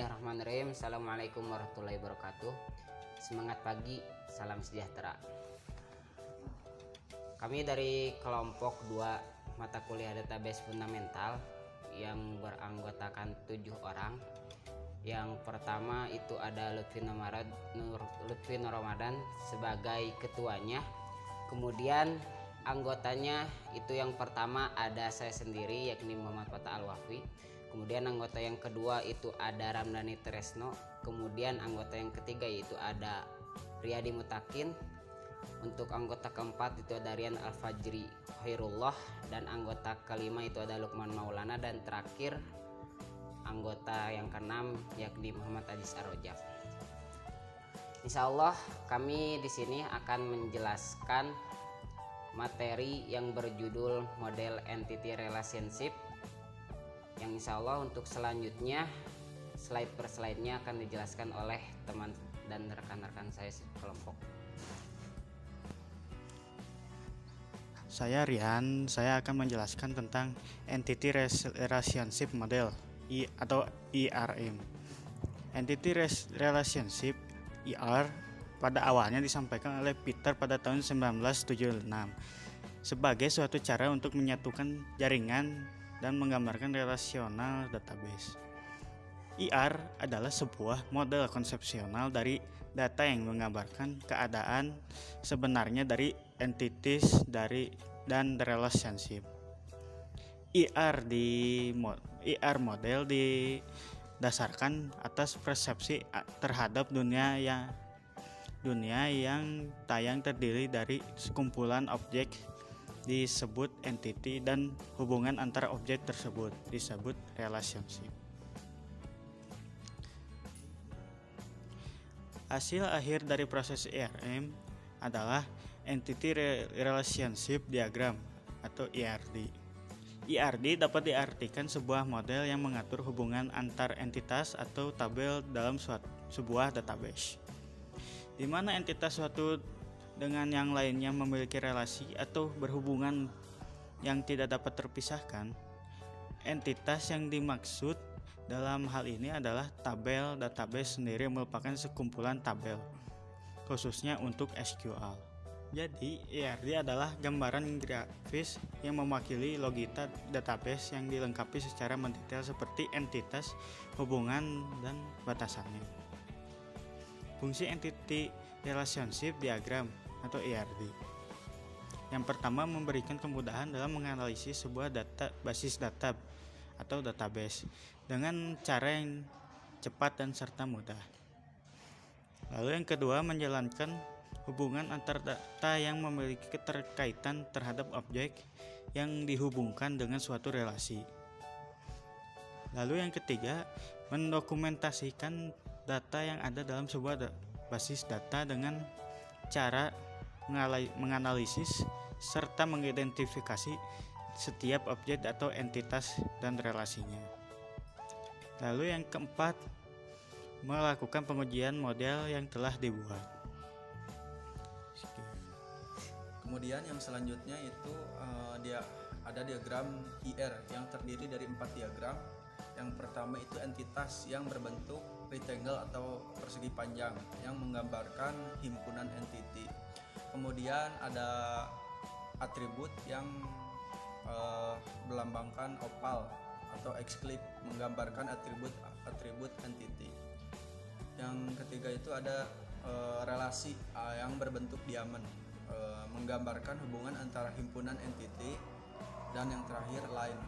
Bismillahirrahmanirrahim. Assalamualaikum warahmatullahi wabarakatuh. Semangat pagi, salam sejahtera. Kami dari kelompok 2 mata kuliah database fundamental yang beranggotakan 7 orang. Yang pertama itu ada Lutfi Nur Ramadan sebagai ketuanya. Kemudian anggotanya itu yang pertama ada saya sendiri yakni Muhammad Fatah Al-Wafi. Kemudian anggota yang kedua itu ada Ramdhani Tresno. Kemudian anggota yang ketiga yaitu ada Riyadi Mutakin. Untuk anggota keempat itu ada Rian Al-Fajri Khairullah. Dan anggota kelima itu ada Lukman Maulana. Dan terakhir anggota yang keenam yakni Muhammad Aziz Ar-Rojaf. Insyaallah kami di sini akan menjelaskan materi yang berjudul model entity relationship, yang insya Allah untuk selanjutnya slide per slide-nya akan dijelaskan oleh teman dan rekan-rekan saya sekelompok. Saya Rian, saya akan menjelaskan tentang entity relationship model atau IRM. Entity relationship IR pada awalnya disampaikan oleh Peter pada tahun 1976 sebagai suatu cara untuk menyatukan jaringan dan menggambarkan relasional database. IR adalah sebuah model konsepsional dari data yang menggambarkan keadaan sebenarnya dari entities dan relationship. IR model didasarkan atas persepsi terhadap dunia yang tayang terdiri dari sekumpulan objek disebut entity dan hubungan antara objek tersebut disebut relationship. Hasil akhir dari proses IRM adalah entity relationship diagram atau IRD. IRD dapat diartikan sebuah model yang mengatur hubungan antar entitas atau tabel dalam sebuah database, di mana entitas suatu dengan yang lainnya memiliki relasi atau berhubungan yang tidak dapat terpisahkan. Entitas yang dimaksud dalam hal ini adalah tabel. Database sendiri merupakan sekumpulan tabel, khususnya untuk SQL. Jadi, IRD adalah gambaran grafis yang mewakili logika database yang dilengkapi secara mendetail seperti entitas, hubungan, dan batasannya. Fungsi entity relationship diagram atau IRD. Yang pertama, memberikan kemudahan dalam menganalisis sebuah basis data atau database dengan cara yang cepat dan serta mudah. Lalu yang kedua, menjalankan hubungan antar data yang memiliki keterkaitan terhadap objek yang dihubungkan dengan suatu relasi. Lalu yang ketiga, mendokumentasikan data yang ada dalam sebuah basis data dengan cara menganalisis serta mengidentifikasi setiap objek atau entitas dan relasinya. Lalu yang keempat, melakukan pengujian model yang telah dibuat. Kemudian yang selanjutnya itu ada diagram IR yang terdiri dari 4 diagram. Yang pertama itu entitas yang berbentuk rectangle atau persegi panjang yang menggambarkan himpunan entity. Kemudian ada atribut yang melambangkan opal atau X-clip menggambarkan atribut entity. Yang ketiga itu ada relasi yang berbentuk diamond menggambarkan hubungan antara himpunan entity. Dan yang terakhir line,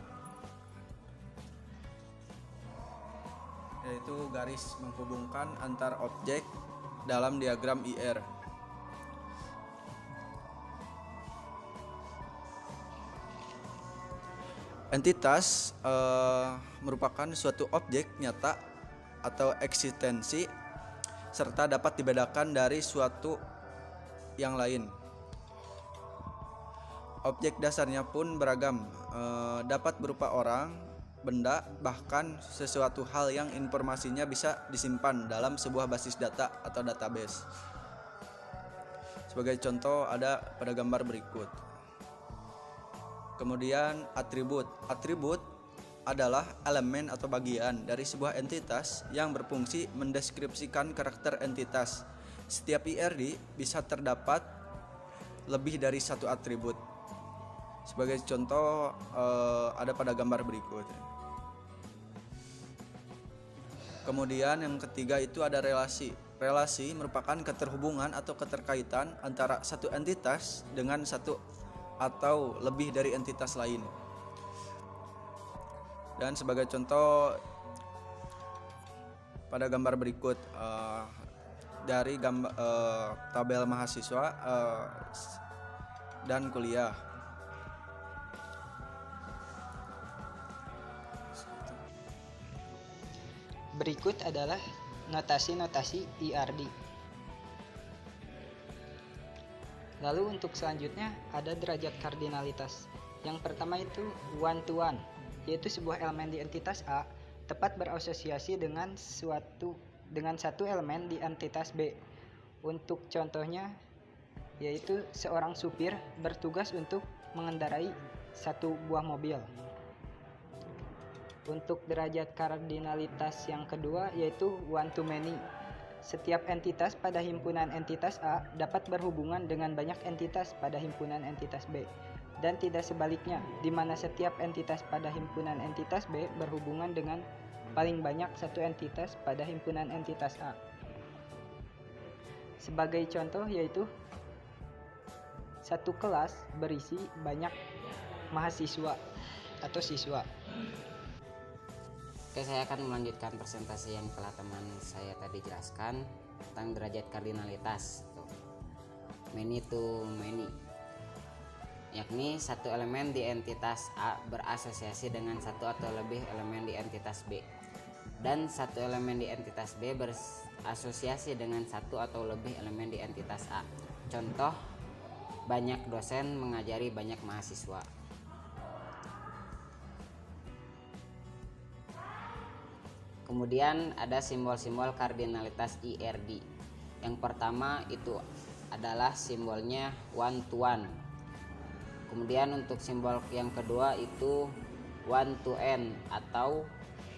yaitu garis menghubungkan antar objek dalam diagram IR. Entitas merupakan suatu objek nyata atau eksistensi serta dapat dibedakan dari suatu yang lain. Objek dasarnya pun beragam, dapat berupa orang, benda, bahkan sesuatu hal yang informasinya bisa disimpan dalam sebuah basis data atau database. Sebagai contoh ada pada gambar berikut. Kemudian atribut adalah elemen atau bagian dari sebuah entitas yang berfungsi mendeskripsikan karakter entitas. Setiap IRD bisa terdapat lebih dari satu atribut. Sebagai contoh ada pada gambar berikut. Kemudian yang ketiga itu ada relasi. Relasi merupakan keterhubungan atau keterkaitan antara satu entitas dengan satu atau lebih dari entitas lain. Dan sebagai contoh pada gambar berikut dari tabel mahasiswa dan kuliah. Berikut adalah notasi-notasi IRD. Lalu untuk selanjutnya ada derajat kardinalitas. Yang pertama itu one to one, yaitu sebuah elemen di entitas A tepat berasosiasi dengan satu elemen di entitas B. Untuk contohnya yaitu seorang supir bertugas untuk mengendarai satu buah mobil. Untuk derajat kardinalitas yang kedua yaitu one to many. Setiap entitas pada himpunan entitas A dapat berhubungan dengan banyak entitas pada himpunan entitas B, dan tidak sebaliknya, di mana setiap entitas pada himpunan entitas B berhubungan dengan paling banyak satu entitas pada himpunan entitas A. Sebagai contoh yaitu satu kelas berisi banyak mahasiswa atau siswa. Oke, saya akan melanjutkan presentasi yang telah teman saya tadi jelaskan tentang derajat kardinalitas. Many to many, yakni satu elemen di entitas A berasosiasi dengan satu atau lebih elemen di entitas B, dan satu elemen di entitas B berasosiasi dengan satu atau lebih elemen di entitas A. Contoh, banyak dosen mengajari banyak mahasiswa. Kemudian ada simbol-simbol kardinalitas IRD. Yang pertama itu adalah simbolnya one to one. Kemudian untuk simbol yang kedua itu one to n atau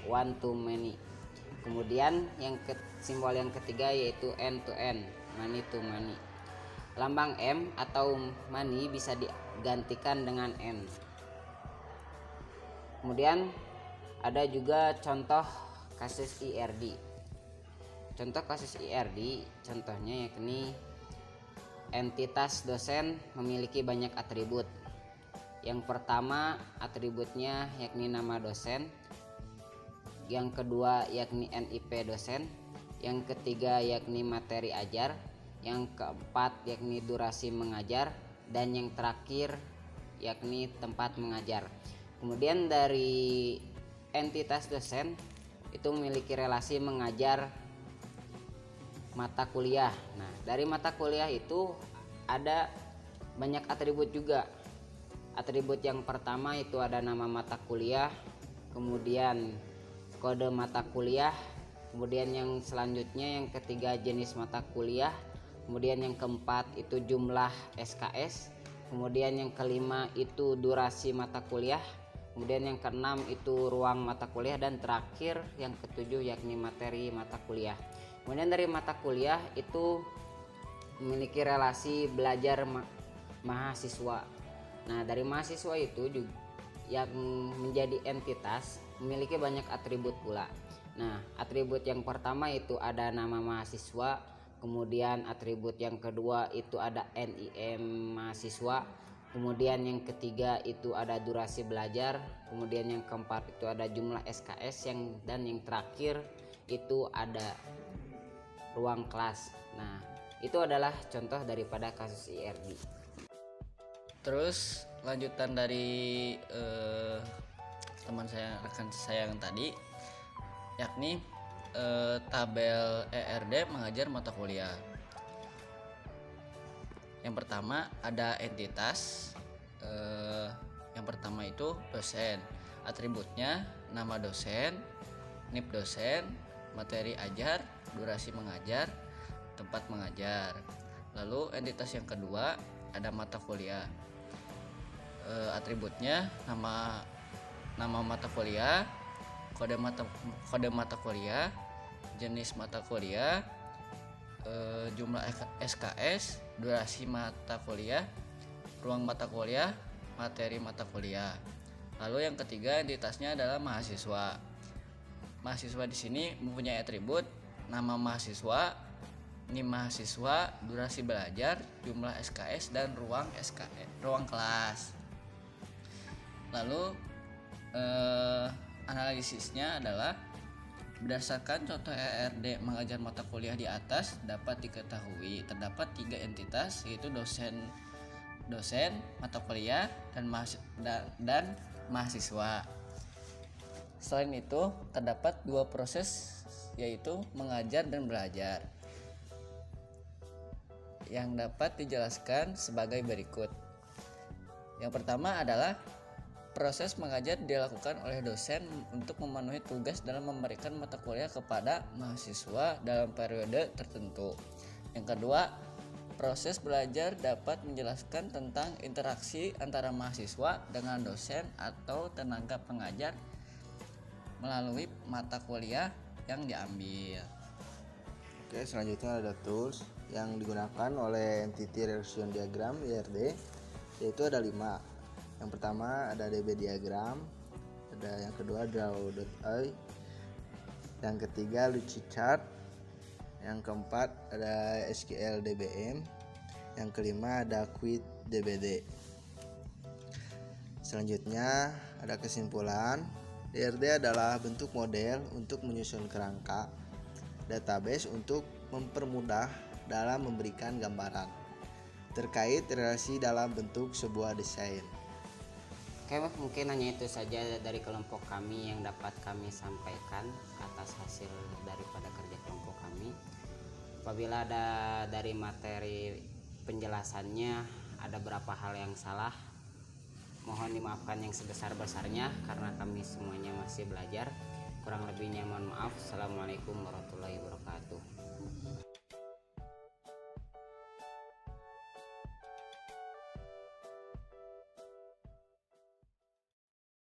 one to many. Kemudian simbol yang ketiga yaitu n to n, many to many. Lambang M atau many bisa digantikan dengan n. Kemudian ada juga contoh kasus IRD. Contoh kasus IRD contohnya yakni entitas dosen memiliki banyak atribut. Yang pertama atributnya yakni nama dosen, yang kedua yakni NIP dosen, yang ketiga yakni materi ajar, yang keempat yakni durasi mengajar, dan yang terakhir yakni tempat mengajar. Kemudian dari entitas dosen itu memiliki relasi mengajar mata kuliah. Nah, dari mata kuliah itu ada banyak atribut juga. Atribut yang pertama itu ada nama mata kuliah, kemudian kode mata kuliah, kemudian yang selanjutnya yang ketiga jenis mata kuliah, kemudian yang keempat itu jumlah SKS, kemudian yang kelima itu durasi mata kuliah, kemudian yang keenam itu ruang mata kuliah, dan terakhir yang ketujuh yakni materi mata kuliah. Kemudian dari mata kuliah itu memiliki relasi belajar mahasiswa. Nah, dari mahasiswa itu juga yang menjadi entitas memiliki banyak atribut pula. Nah, atribut yang pertama itu ada nama mahasiswa, kemudian atribut yang kedua itu ada NIM mahasiswa, kemudian yang ketiga itu ada durasi belajar, kemudian yang keempat itu ada jumlah SKS, dan yang terakhir itu ada ruang kelas. Nah, itu adalah contoh daripada kasus IRD. Terus lanjutan dari rekan saya yang tadi, yakni tabel ERD mengajar mata kuliah. Yang pertama ada entitas. Yang pertama itu dosen. Atributnya nama dosen, NIP dosen, materi ajar, durasi mengajar, tempat mengajar. Lalu entitas yang kedua ada mata kuliah. Atributnya nama nama mata kuliah, kode mata kuliah, jenis mata kuliah, jumlah SKS, durasi mata kuliah, ruang mata kuliah, materi mata kuliah. Lalu yang ketiga entitasnya adalah mahasiswa. Mahasiswa di sini mempunyai atribut nama mahasiswa, NIM mahasiswa, durasi belajar, jumlah SKS dan ruang kelas. Lalu analisisnya adalah berdasarkan contoh ERD mengajar mata kuliah di atas dapat diketahui terdapat 3 entitas, yaitu dosen, mata kuliah, dan mahasiswa. Selain itu terdapat 2 proses, yaitu mengajar dan belajar, yang dapat dijelaskan sebagai berikut. Yang pertama adalah proses mengajar dilakukan oleh dosen untuk memenuhi tugas dalam memberikan mata kuliah kepada mahasiswa dalam periode tertentu. Yang kedua, proses belajar dapat menjelaskan tentang interaksi antara mahasiswa dengan dosen atau tenaga pengajar melalui mata kuliah yang diambil. Oke, selanjutnya ada tools yang digunakan oleh Entity Relation Diagram (ERD), yaitu ada 5. Yang pertama ada DB diagram, ada yang kedua draw.ai, yang ketiga Lucid chart, yang keempat ada SQL DBM, yang kelima ada Quit DBD. Selanjutnya ada kesimpulan. DRD adalah bentuk model untuk menyusun kerangka database untuk mempermudah dalam memberikan gambaran terkait relasi dalam bentuk sebuah desain. Oke, mungkin hanya itu saja dari kelompok kami yang dapat kami sampaikan atas hasil daripada kerja kelompok kami. Apabila ada dari materi penjelasannya ada beberapa hal yang salah, mohon dimaafkan yang sebesar-besarnya karena kami semuanya masih belajar. Kurang lebihnya mohon maaf. Assalamualaikum warahmatullahi wabarakatuh.